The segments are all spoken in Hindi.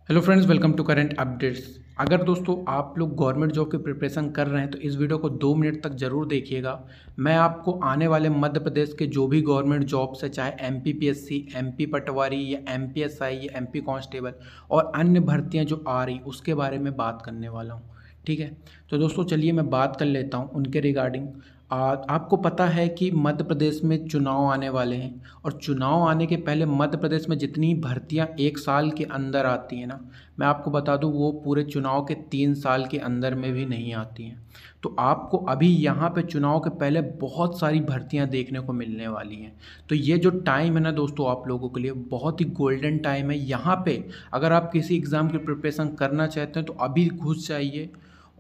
Hello friends, welcome to current updates. अगर दोस्तों आप लोग गवर्नमेंट जॉब की प्रिपरेशन कर रहे हैं तो इस वीडियो को 2 मिनट तक ज़रूर देखिएगा। मैं आपको आने वाले मध्य प्रदेश के जो भी गवर्नमेंट जॉब्स है, चाहे एमपीपीएससी, एमपी पटवारी या एमपीएसआई या एमपी कांस्टेबल और अन्य भर्तियां जो आ रही उसके बारे में बात करने वाला हूं। ठीक है, तो दोस्तों चलिए मैं बात कर लेता हूं उनके रिगार्डिंग। आपको पता है कि मध्य प्रदेश में चुनाव आने वाले हैं और चुनाव आने के पहले मध्य प्रदेश में जितनी भर्तियां 1 साल के अंदर आती हैं ना, मैं आपको बता दूं वो पूरे चुनाव के 3 साल के अंदर में भी नहीं आती हैं। तो आपको अभी यहाँ पे चुनाव के पहले बहुत सारी भर्तियाँ देखने को मिलने वाली हैं। तो ये जो टाइम है ना दोस्तों, आप लोगों के लिए बहुत ही गोल्डन टाइम है। यहाँ पे अगर आप किसी एग्ज़ाम की प्रिपरेशन करना चाहते हैं तो अभी घुस जाइए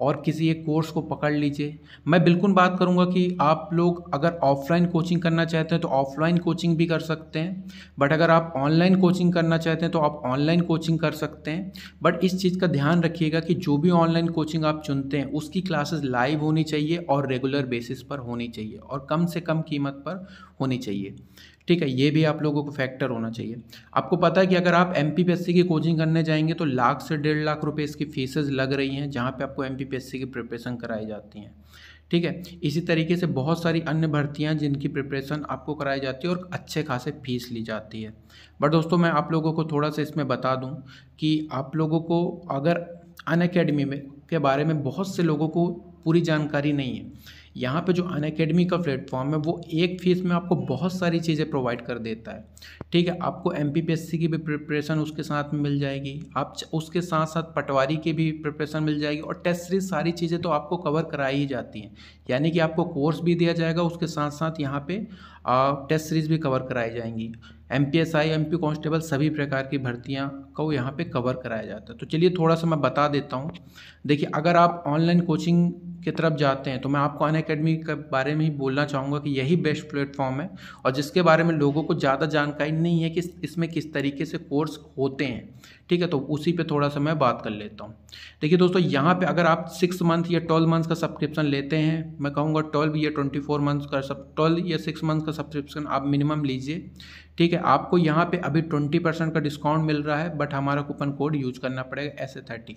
और किसी एक कोर्स को पकड़ लीजिए। मैं बिल्कुल बात करूंगा कि आप लोग अगर ऑफलाइन कोचिंग करना चाहते हैं तो ऑफलाइन कोचिंग भी कर सकते हैं, बट अगर आप ऑनलाइन कोचिंग करना चाहते हैं तो आप ऑनलाइन कोचिंग कर सकते हैं। बट इस चीज़ का ध्यान रखिएगा कि जो भी ऑनलाइन कोचिंग आप चुनते हैं उसकी क्लासेस लाइव होनी चाहिए और रेगुलर बेसिस पर होनी चाहिए और कम से कम कीमत पर होनी चाहिए। ठीक है, ये भी आप लोगों को फैक्टर होना चाहिए। आपको पता है कि अगर आप एमपीपीएससी की कोचिंग करने जाएंगे तो लाख से 1.5 लाख रुपए इसकी फीसेस लग रही हैं, जहाँ पे आपको एमपीपीएससी की प्रिपरेशन कराई जाती हैं। ठीक है, इसी तरीके से बहुत सारी अन्य भर्तियां जिनकी प्रिपरेशन आपको कराई जाती है और अच्छे खासे फीस ली जाती है। बट दोस्तों मैं आप लोगों को थोड़ा सा इसमें बता दूं कि आप लोगों को अगर अनअकैडमी में के बारे में बहुत से लोगों को पूरी जानकारी नहीं है। यहाँ पे जो अनअकैडमी का प्लेटफॉर्म है वो एक फीस में आपको बहुत सारी चीज़ें प्रोवाइड कर देता है। ठीक है, आपको एमपीपीएससी की भी प्रिपरेशन उसके साथ में मिल जाएगी, आप उसके साथ साथ पटवारी की भी प्रिपरेशन मिल जाएगी और टेस्ट सीरीज सारी चीज़ें तो आपको कवर कराई ही जाती हैं। यानी कि आपको कोर्स भी दिया जाएगा, उसके साथ साथ यहाँ पे टेस्ट सीरीज भी कवर कराई जाएंगी। एमपीएसआई, एमपी कांस्टेबल सभी प्रकार की भर्तियां को यहाँ पे कवर कराया जाता है। तो चलिए थोड़ा सा मैं बता देता हूँ। देखिए, अगर आप ऑनलाइन कोचिंग की तरफ जाते हैं तो मैं आपको अनअकैडमी के बारे में ही बोलना चाहूँगा कि यही बेस्ट प्लेटफॉर्म है और जिसके बारे में लोगों को ज़्यादा जानकारी नहीं है कि इसमें किस तरीके से कोर्स होते हैं। ठीक है, तो उसी पे थोड़ा सा मैं बात कर लेता हूँ। देखिए दोस्तों, यहाँ पे अगर आप 6 मंथ या 12 मंथ्स का सब्सक्रिप्शन लेते हैं, मैं कहूँगा 12 या 24 मंथ्स का 12 या 6 मंथ्स का सब्सक्रिप्शन आप मिनिमम लीजिए। ठीक है, आपको यहाँ पे अभी 20% का डिस्काउंट मिल रहा है, बट हमारा कूपन कोड यूज करना पड़ेगा SA30।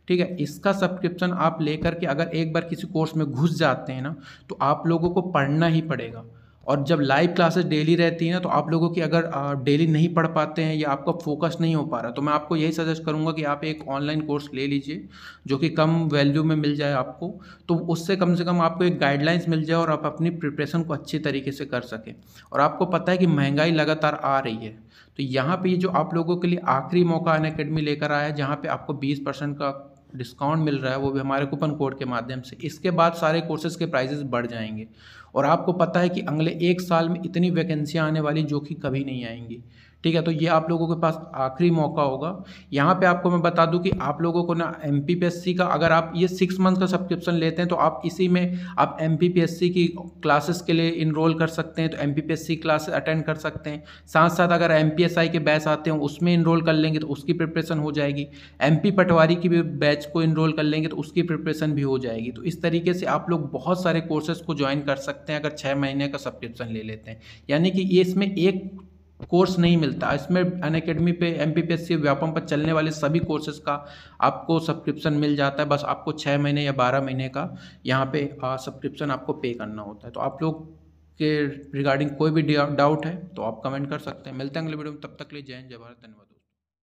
ठीक है, इसका सब्सक्रिप्शन आप लेकर के अगर एक बार किसी कोर्स में घुस जाते हैं ना तो आप लोगों को पढ़ना ही पड़ेगा। और जब लाइव क्लासेस डेली रहती हैं ना तो आप लोगों की अगर डेली नहीं पढ़ पाते हैं या आपका फोकस नहीं हो पा रहा तो मैं आपको यही सजेस्ट करूंगा कि आप एक ऑनलाइन कोर्स ले लीजिए जो कि कम वैल्यू में मिल जाए आपको। तो उससे कम से कम आपको एक गाइडलाइंस मिल जाए और आप अपनी प्रिपरेशन को अच्छी तरीके से कर सकें। और आपको पता है कि महंगाई लगातार आ रही है, तो यहाँ पे ये जो आप लोगों के लिए आखिरी मौका अनअकैडमी लेकर आया है जहाँ पे आपको 20% का डिस्काउंट मिल रहा है, वो भी हमारे कूपन कोड के माध्यम से। इसके बाद सारे कोर्सेज के प्राइजेस बढ़ जाएंगे और आपको पता है कि अगले 1 साल में इतनी वैकेंसियाँ आने वाली जो कि कभी नहीं आएंगी। ठीक है, तो ये आप लोगों के पास आखिरी मौका होगा। यहाँ पे आपको मैं बता दूं कि आप लोगों को ना एमपीपीएससी का अगर आप ये 6 मंथ का सब्सक्रिप्शन लेते हैं तो आप इसी में आप एमपीपीएससी की क्लासेस के लिए इनरोल कर सकते हैं, तो एमपीपीएससी क्लासेस अटेंड कर सकते हैं। साथ साथ अगर एमपीएसआई के बैच आते हैं उसमें इनरोल कर लेंगे तो उसकी प्रिपरेशन हो जाएगी। एमपी पटवारी की भी बैच को इनरोल कर लेंगे तो उसकी प्रिपरेशन भी हो जाएगी। तो इस तरीके से आप लोग बहुत सारे कोर्सेज को ज्वाइन कर सकते हैं अगर 6 महीने का सब्सक्रिप्शन ले लेते हैं। यानी कि ये इसमें एक कोर्स नहीं मिलता, इसमें अनअकैडमी पे एमपीपीएससी व्यापम पर चलने वाले सभी कोर्सेज का आपको सब्सक्रिप्शन मिल जाता है। बस आपको 6 महीने या 12 महीने का यहाँ पे सब्सक्रिप्शन आपको पे करना होता है। तो आप लोग के रिगार्डिंग कोई भी डाउट है तो आप कमेंट कर सकते हैं। मिलते हैं अगले वीडियो में, तब तक के लिए जय हिंद, जय भारत, धन्यवाद।